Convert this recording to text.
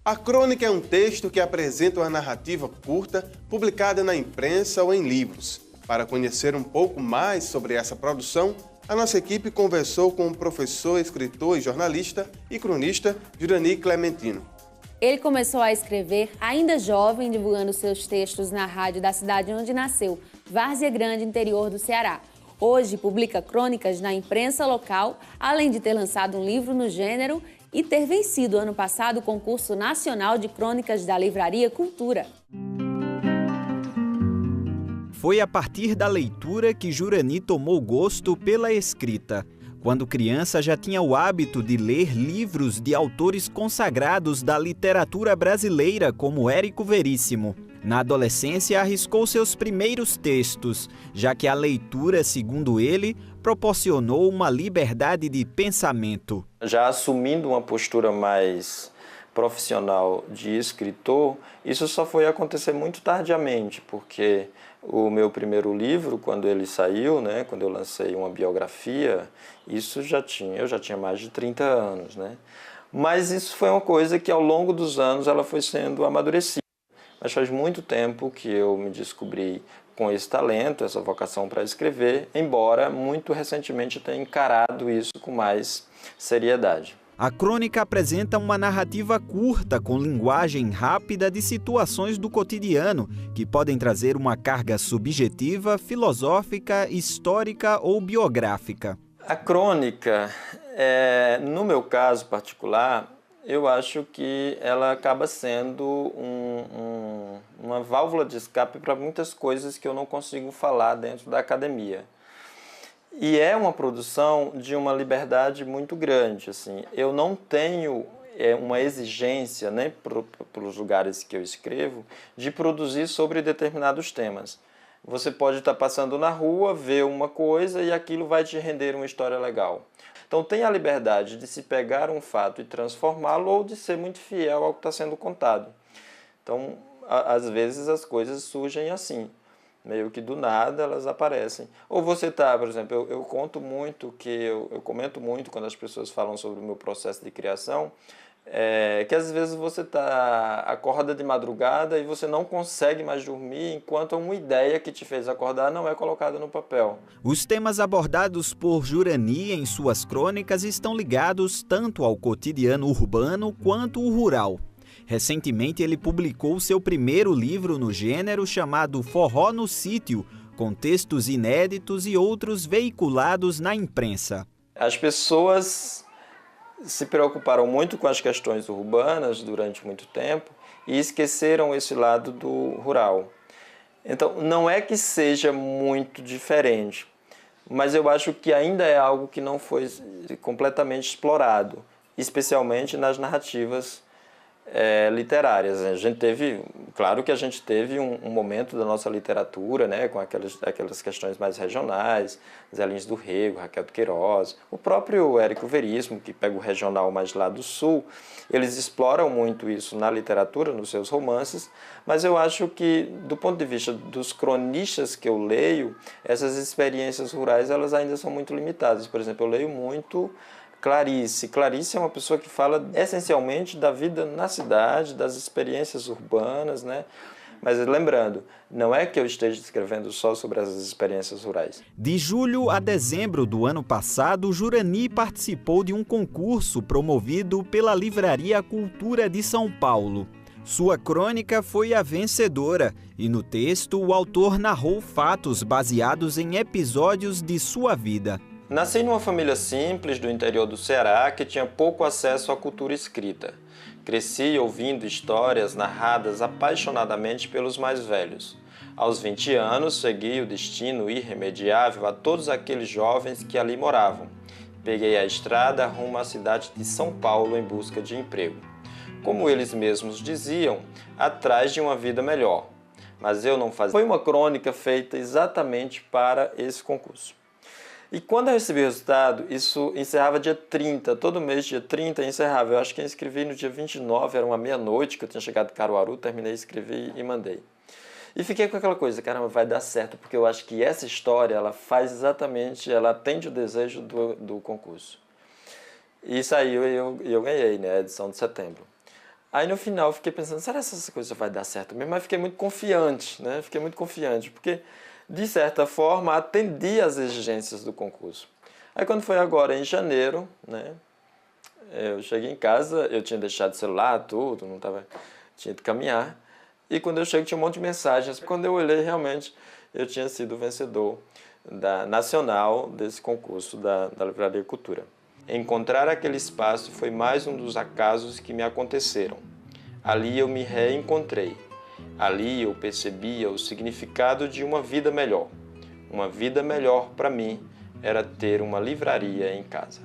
A crônica é um texto que apresenta uma narrativa curta publicada na imprensa ou em livros. Para conhecer um pouco mais sobre essa produção, a nossa equipe conversou com o professor, escritor e jornalista e cronista Jurani Clementino. Ele começou a escrever ainda jovem, divulgando seus textos na rádio da cidade onde nasceu, Várzea Grande, interior do Ceará. Hoje publica crônicas na imprensa local, além de ter lançado um livro no gênero e ter vencido ano passado o concurso nacional de crônicas da Livraria Cultura. Foi a partir da leitura que Jurani tomou gosto pela escrita. Quando criança, já tinha o hábito de ler livros de autores consagrados da literatura brasileira, como Érico Veríssimo. Na adolescência, arriscou seus primeiros textos, já que a leitura, segundo ele, proporcionou uma liberdade de pensamento. Já assumindo uma postura mais profissional de escritor, isso só foi acontecer muito tardiamente, porque o meu primeiro livro, quando ele saiu, quando eu lancei uma biografia, eu já tinha mais de 30 anos. Mas isso foi uma coisa que ao longo dos anos ela foi sendo amadurecida. Mas faz muito tempo que eu me descobri com esse talento, essa vocação para escrever, embora muito recentemente tenha encarado isso com mais seriedade. A crônica apresenta uma narrativa curta, com linguagem rápida de situações do cotidiano, que podem trazer uma carga subjetiva, filosófica, histórica ou biográfica. A crônica, no meu caso particular, eu acho que ela acaba sendo uma válvula de escape para muitas coisas que eu não consigo falar dentro da academia. E é uma produção de uma liberdade muito grande. Eu não tenho uma exigência, para os lugares que eu escrevo, de produzir sobre determinados temas. Você pode estar passando na rua, ver uma coisa e aquilo vai te render uma história legal. Então tem a liberdade de se pegar um fato e transformá-lo ou de ser muito fiel ao que está sendo contado. Então, às vezes as coisas surgem assim, meio que do nada elas aparecem. Ou você está, por exemplo, eu comento muito quando as pessoas falam sobre o meu processo de criação, que às vezes você acorda de madrugada e você não consegue mais dormir enquanto uma ideia que te fez acordar não é colocada no papel. Os temas abordados por Jurani em suas crônicas estão ligados tanto ao cotidiano urbano quanto o rural. Recentemente ele publicou seu primeiro livro no gênero chamado Forró no Sítio, com textos inéditos e outros veiculados na imprensa. As pessoas se preocuparam muito com as questões urbanas durante muito tempo e esqueceram esse lado do rural. Então, não é que seja muito diferente, mas eu acho que ainda é algo que não foi completamente explorado, especialmente nas narrativas literárias. Claro que a gente teve um momento da nossa literatura, com aquelas questões mais regionais, Zé Lins do Rego, Raquel de Queiroz, o próprio Érico Veríssimo, que pega o regional mais lá do sul, eles exploram muito isso na literatura, nos seus romances, mas eu acho que, do ponto de vista dos cronistas que eu leio, essas experiências rurais elas ainda são muito limitadas. Por exemplo, eu leio muito Clarice. Clarice é uma pessoa que fala essencialmente da vida na cidade, das experiências urbanas, Mas lembrando, não é que eu esteja escrevendo só sobre as experiências rurais. De julho a dezembro do ano passado, Jurani participou de um concurso promovido pela Livraria Cultura de São Paulo. Sua crônica foi a vencedora e no texto o autor narrou fatos baseados em episódios de sua vida. Nasci numa família simples do interior do Ceará que tinha pouco acesso à cultura escrita. Cresci ouvindo histórias narradas apaixonadamente pelos mais velhos. Aos 20 anos, segui o destino irremediável a todos aqueles jovens que ali moravam. Peguei a estrada rumo à cidade de São Paulo em busca de emprego. Como eles mesmos diziam, atrás de uma vida melhor. Mas eu não fazia. Foi uma crônica feita exatamente para esse concurso. E quando eu recebi o resultado, isso encerrava dia 30, todo mês dia 30 encerrava. Eu acho que eu escrevi no dia 29, era uma meia-noite que eu tinha chegado de Caruaru, terminei, escrevi e mandei. E fiquei com aquela coisa, caramba, vai dar certo, porque eu acho que essa história, ela atende o desejo do concurso. E saiu e eu ganhei, a edição de setembro. Aí no final eu fiquei pensando, será que essa coisa vai dar certo mesmo? Mas fiquei muito confiante, né? Fiquei muito confiante, porque de certa forma atendi às exigências do concurso. Aí quando foi agora em janeiro, né? Eu cheguei em casa, eu tinha deixado o celular, tudo, não tava, tinha de caminhar. E quando eu cheguei tinha um monte de mensagens. Quando eu olhei, realmente, eu tinha sido vencedor nacional desse concurso da Livraria Cultura. Encontrar aquele espaço foi mais um dos acasos que me aconteceram. Ali eu me reencontrei. Ali eu percebia o significado de uma vida melhor. Uma vida melhor para mim era ter uma livraria em casa.